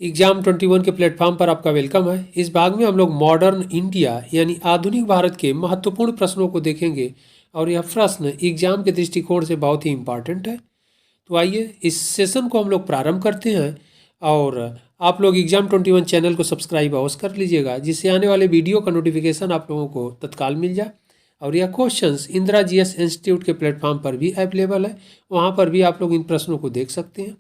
Exam 21 के platform पर आपका वेलकम है। इस भाग में हम लोग मॉडर्न इंडिया यानी आधुनिक भारत के महत्वपूर्ण प्रश्नों को देखेंगे और यह प्रश्न एग्जाम के दृष्टिकोण से बहुत ही इम्पॉर्टेंट है। तो आइए इस सेशन को हम लोग प्रारंभ करते हैं और आप लोग एग्जाम 21 चैनल को सब्सक्राइब अवश्य कर लीजिएगा, जिससे आने वाले वीडियो का नोटिफिकेशन आप लोगों को तत्काल मिल जाए। और यह क्वेश्चंस इंदिरा जीएस इंस्टीट्यूट के प्लेटफॉर्म पर भी अवेलेबल है, वहाँ पर भी आप लोग इन प्रश्नों को देख सकते हैं।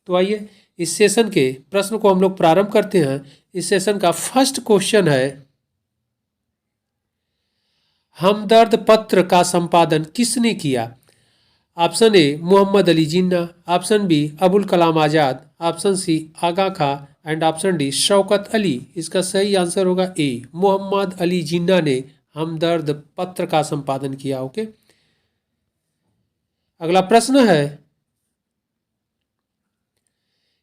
तो आइए इस सेशन के प्रश्न को हम लोग प्रारंभ करते हैं। इस सेशन का फर्स्ट क्वेश्चन है, हमदर्द पत्र का संपादन किसने किया? Option A Mohammad Ali Jinnah, option B Abul Kalam Azad, option C Aga Khan and option D Shaukat Ali. इसका सही आंसर होगा ए, मोहम्मद अली जिन्ना ने हमदर्द पत्र का संपादन किया। ओके, अगला प्रश्न है,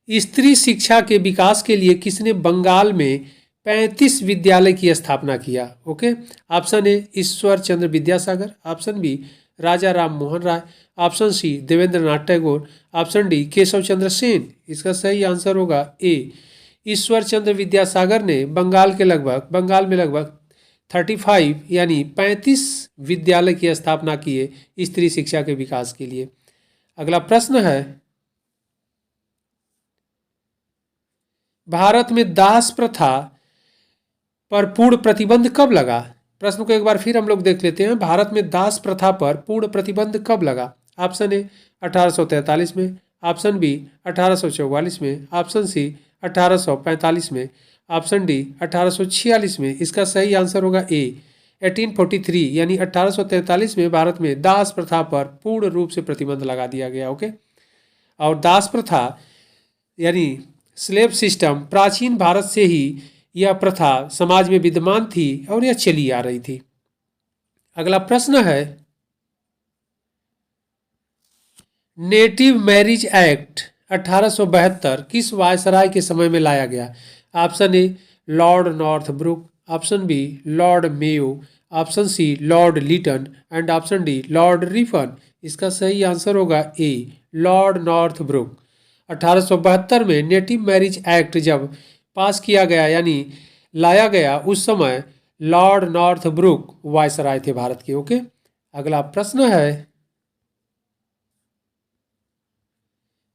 स्त्री शिक्षा के विकास के लिए किसने बंगाल में 35 विद्यालय की स्थापना किया? Okay, option A Ishwar Chandra Vidyasagar, option B Raja Ram Mohan Roy, option C Devendra Nath Tagore, option D Keshav Chandra Sen. इसका सही आंसर होगा ए, ईश्वर चंद्र विद्यासागर ने बंगाल में लगभग 35 यानी 35 विद्यालय की स्थापना किए स्त्री शिक्षा के विकास के लिए। अगला प्रश्न है, भारत में दास प्रथा पर पूर्ण प्रतिबंध कब लगा? प्रश्न को एक बार फिर हम लोग देख लेते हैं। भारत में दास प्रथा पर पूर्ण प्रतिबंध कब लगा? ऑप्शन ए 1843 में, ऑप्शन बी 1844 में, ऑप्शन सी 1845 में, ऑप्शन डी 1846 में। इसका सही आंसर होगा ए 1843 यानी 1843 में भारत में दास प्रथा पर पूर्ण रूप से प्रतिबंध लगा दिया गया। ओके, और दास प्रथा यानी स्लेव सिस्टम प्राचीन भारत से ही यह प्रथा समाज में विद्यमान थी और यह चली आ रही थी। अगला प्रश्न है, नेटिव मैरिज एक्ट 1872 किस वायसराय के समय में लाया गया? Option A Lord Northbrook, option B Lord Mayo, option C Lord Lytton and option D Lord Ripon. इसका सही आंसर होगा ए, लॉर्ड नॉर्थब्रुक। 1872 में नेटिव मैरिज एक्ट जब पास किया गया यानी लाया गया, उस समय लॉर्ड नॉर्थब्रुक वायसराय थे भारत के। ओके, अगला प्रश्न है,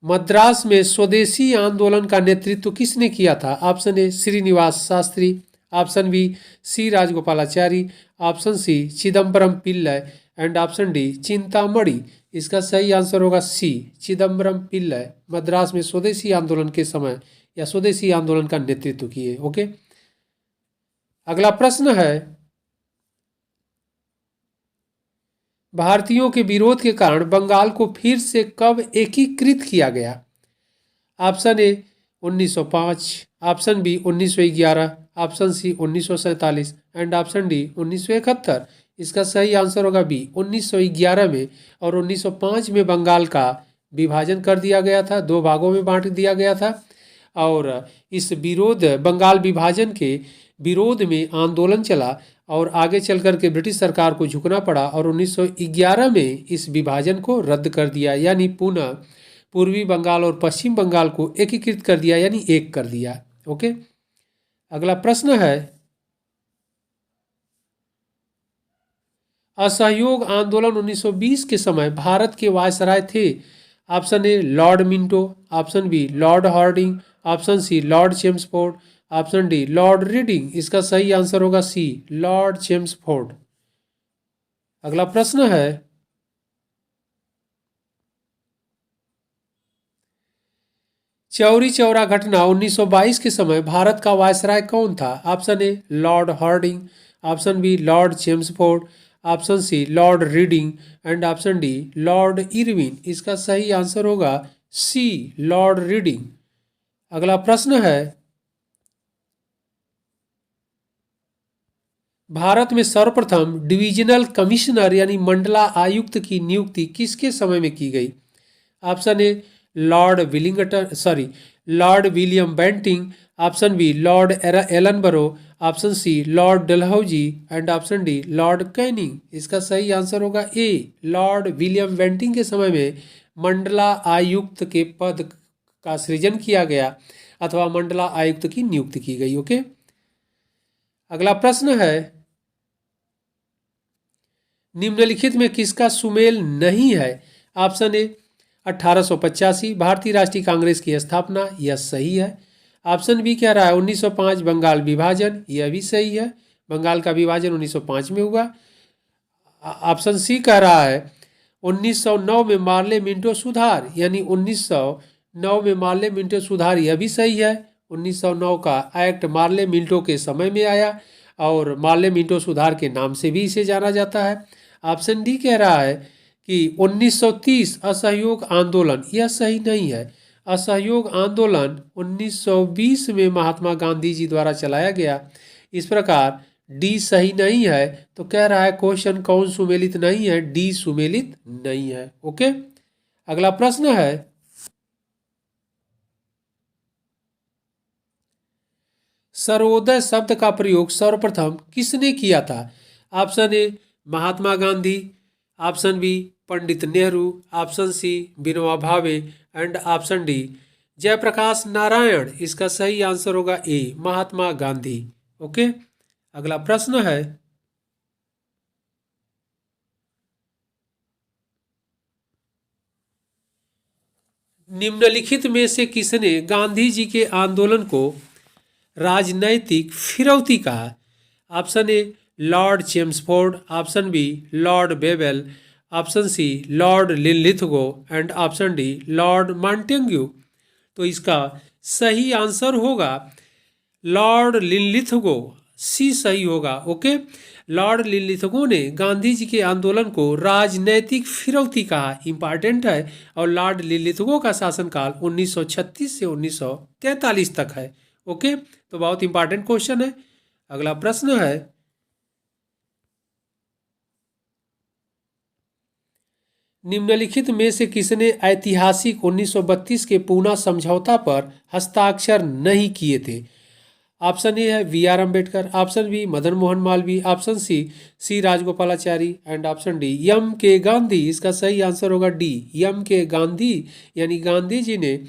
मद्रास में स्वदेशी आंदोलन का नेतृत्व किसने किया था? Option A Srinivasa Sastri, option B C Rajagopalachari, option C Chidambaram Pillai and option D Chintamani. इसका सही आंसर होगा सी, चिदम्बरम पिल्लई मद्रास में स्वदेशी आंदोलन के समय या स्वदेशी आंदोलन का नेतृत्व किए। ओके, अगला प्रश्न है, भारतीयों के विरोध के कारण बंगाल को फिर से कब एकीकृत किया गया? Option A 1905, option B 1911, option C 1947 and option D 1971। इसका सही आंसर होगा बी, 1911 में। और 1905 में बंगाल का विभाजन कर दिया गया था, 2 भागों में बांट दिया गया था और इस बंगाल विभाजन के विरोध में आंदोलन चला और आगे चल कर के ब्रिटिश सरकार को झुकना पड़ा और 1911 में इस विभाजन को रद्द कर दिया, यानी पुनः पूर्वी बंगाल और पश्चिम बंगाल को एकीकृत कर दिया यानी एक कर दिया। ओके, अगला प्रश्न है, असहयोग आंदोलन 1920 के समय भारत के वायसराय थे? Option A Lord Minto, option B Lord Hardinge, option C Lord Chelmsford, option D Lord Reading. इसका सही आंसर होगा सी, लॉर्ड चेम्सफोर्ड। अगला प्रश्न है, चौरी चौरा घटना 1922 के समय भारत का वायसराय कौन था? Option A Lord Hardinge, option B Lord Chelmsford, option C Lord Reading and option D Lord Irwin. इसका सही आंसर होगा सी, लॉर्ड रीडिंग। अगला प्रश्न है, भारत में सर्वप्रथम डिविजनल कमिश्नर यानी मंडला आयुक्त की नियुक्ति किसके समय में की गई? Option A Lord William Bentinck, option B Lord Ellenborough, option C Lord Dalhousie and option D Lord Canning. इसका सही आंसर होगा ए, लॉर्ड विलियम बेंटिंग के समय में मंडला आयुक्त के पद का सृजन किया गया अथवा मंडला आयुक्त की नियुक्ति की गई। ओके, अगला प्रश्न है, निम्नलिखित में किसका सुमेल नहीं है? ऑप्शन ए 1885 भारतीय राष्ट्रीय कांग्रेस की स्थापना, यह सही है। ऑप्शन बी कह रहा है 1905 बंगाल विभाजन, यह भी सही है, बंगाल का विभाजन 1905 में हुआ। ऑप्शन सी कह रहा है 1909 में मार्ले मिंटो सुधार, यानी 1909 में मार्ले मिंटो सुधार, यह भी सही है। 1909 का एक्ट मार्ले मिंटो के समय में आया और मार्ले मिंटो सुधार के नाम से भी इसे जाना जाता है। ऑप्शन डी कह रहा है कि 1930 असहयोग आंदोलन, यह सही नहीं है। असहयोग आंदोलन 1920 में महात्मा गांधी जी द्वारा चलाया गया। इस प्रकार डी सही नहीं है, तो कह रहा है क्वेश्चन कौन सुमेलित नहीं है? डी सुमेलित नहीं है। ओके, अगला प्रश्न है, सर्वोदय शब्द का प्रयोग सर्वप्रथम किसने किया था? Option A Mahatma Gandhi, option B Pandit Nehru, option C Vinoba Bhave and option D Jayaprakash Narayan. इसका सही आंसर होगा ए महात्मा गांधी। ओके, अगला प्रश्न है, निम्नलिखित में से किसने गांधी जी के आंदोलन को राजनैतिक फिरौती कहा? Option A Lord Chelmsford, option B Lord Wavell, option C Lord Linlithgow and option D Lord Montagu. तो इसका सही आंसर होगा लॉर्ड लिनलिथगो, सी सही होगा। ओके, लॉर्ड लिनलिथगो ने गांधी जी के आंदोलन को राजनैतिक फिरौती कहा, इंपॉर्टेंट है। और लॉर्ड लिनलिथगो का शासनकाल 1936 से 1943 तक है। ओके, तो बहुत इंपॉर्टेंट क्वेश्चन है। अगला प्रश्न है, निम्नलिखित में से किसने ऐतिहासिक 1932 के पूना समझौता पर हस्ताक्षर नहीं किए थे? ऑप्शन ए है B R Ambedkar, option B Madan Mohan Malaviya, option C C Rajagopalachari and option D M K Gandhi. इसका सही आंसर होगा डी एम के गांधी, यानी गांधी जी ने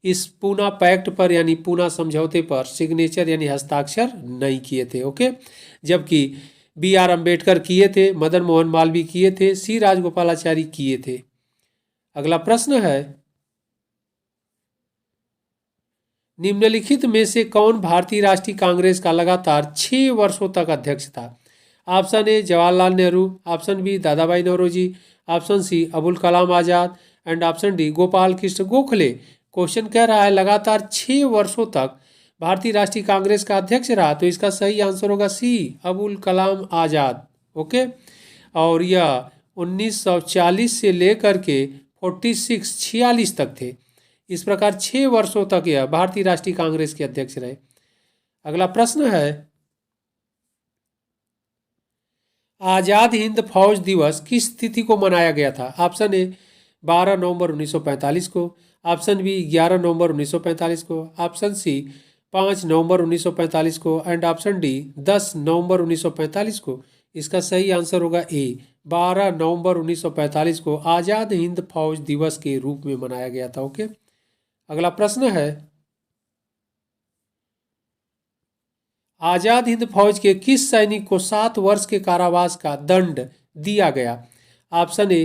इस पूना पैक्ट पर यानी पूना समझौते पर सिग्नेचर यानी हस्ताक्षर नहीं किए थे। ओके, जबकि बी आर अम्बेडकर किए थे, मदन मोहन मालवीय किए थे, सी राजगोपालाचारी किए थे। अगला प्रश्न है, निम्नलिखित में से कौन भारतीय राष्ट्रीय कांग्रेस का लगातार 6 वर्षों तक अध्यक्ष था? Option A Jawaharlal Nehru, option B Dadabhai Naoroji, option C Abul Kalam Azad and option D Gopal Krishna Gokhale. Question कह रहा है लगातार 6 वर्षों तक भारतीय राष्ट्रीय कांग्रेस का अध्यक्ष रहा, तो इसका सही आंसर होगा सी अबुल कलाम आजाद। ओके, और यह 1940 से लेकर के 46 तक थे। इस प्रकार 6 वर्षों तक यह भारतीय राष्ट्रीय कांग्रेस के अध्यक्ष रहे। अगला प्रश्न है, आजाद हिंद फौज दिवस किस तिथि को मनाया गया था? ऑप्शन ए 12 नवंबर 1945 को, ऑप्शन बी 11 नवंबर 1945 को, ऑप्शन सी 5 नवंबर 1945 को एंड ऑप्शन डी 10 नवंबर 1945 को। इसका सही आंसर होगा ए 12 नवंबर 1945 को आजाद हिंद फौज दिवस के रूप में मनाया गया था। ओके, अगला प्रश्न है, आजाद हिंद फौज के किस सैनिक को 7 वर्ष के कारावास का दंड दिया गया? Option A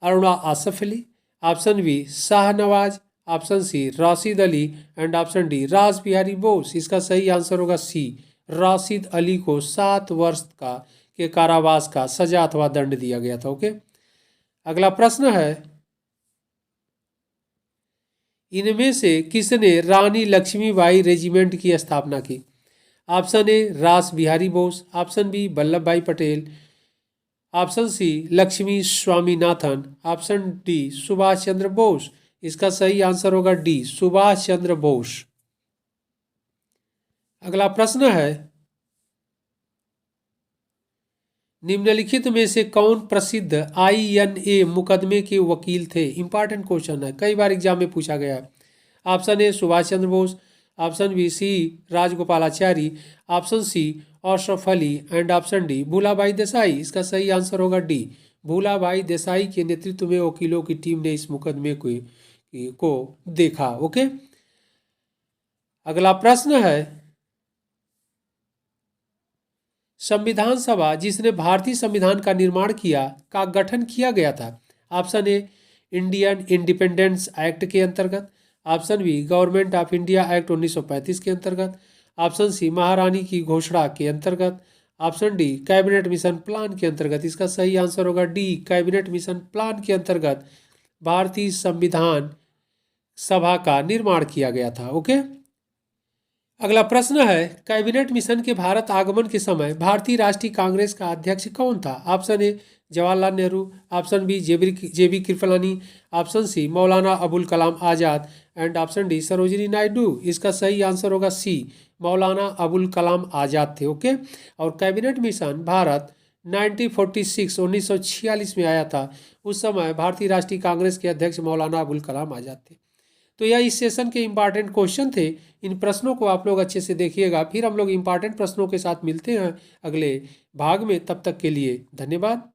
Aruna Asaf Ali, option B Shahnawaz, option C Rashid Ali and option D Ras Bihari Bose. इसका सही आंसर होगा सी राशिद अली को 7 वर्ष का के कारावास का सजा अथवा दंड दिया गया था। ओके, अगला प्रश्न है, इनमें से किसने रानी लक्ष्मीबाई रेजिमेंट की स्थापना की? Option A Ras Bihari Bose, option B Vallabhbhai Patel, option C Lakshmi Swaminathan, option D Subhash Chandra Bose. इसका सही आंसर होगा डी सुभाष चंद्र बोस। अगला प्रश्न है, निम्नलिखित में से कौन प्रसिद्ध INA मुकदमे के वकील थे? इंपॉर्टेंट क्वेश्चन है, कई बार एग्जाम में पूछा गया है। Option A Subhash Chandra Bose, option B C Rajagopalachari, option C Ashraf Ali and option D Bhulabhai Desai. इसका सही आंसर होगा डी भूलाभाई देसाई के नेतृत्व में वकीलों की टीम ने इस मुकदमे को देखा। ओके, अगला प्रश्न है, संविधान सभा जिसने भारतीय संविधान का निर्माण किया का गठन किया गया था। Option A Indian Independence Act के अंतर्गत, option B Government of India Act 1935 के अंतर्गत, ऑप्शन सी महारानी की घोषणा के अंतर्गत, option D cabinet mission plan के अंतर्गत। इसका सही आंसर होगा डी, कैबिनेट मिशन प्लान के अंतर्गत भारतीय संविधान सभा का निर्माण किया गया था। ओके, अगला प्रश्न है, कैबिनेट मिशन के भारत आगमन के समय भारतीय राष्ट्रीय कांग्रेस का अध्यक्ष कौन था। Option A Jawaharlal Nehru, option B JB Kripalani, option C Maulana Abul Kalam Azad and option D Sarojini Naidu. इसका सही आंसर होगा सी, मौलाना अबुल कलाम आज़ाद थे। ओके, और कैबिनेट मिशन भारत 1946 में आया था। उस समय भारतीय राष्ट्रीय कांग्रेस के अध्यक्ष मौलाना अबुल कलाम आज़ाद थे। तो यह इस सेशन के इंपॉर्टेंट क्वेश्चन थे। इन प्रश्नों को आप लोग अच्छे से देखिएगा। फिर हम लोग इंपॉर्टेंट प्रश्नों के साथ मिलते हैं अगले भाग में। तब तक के लिए धन्यवाद।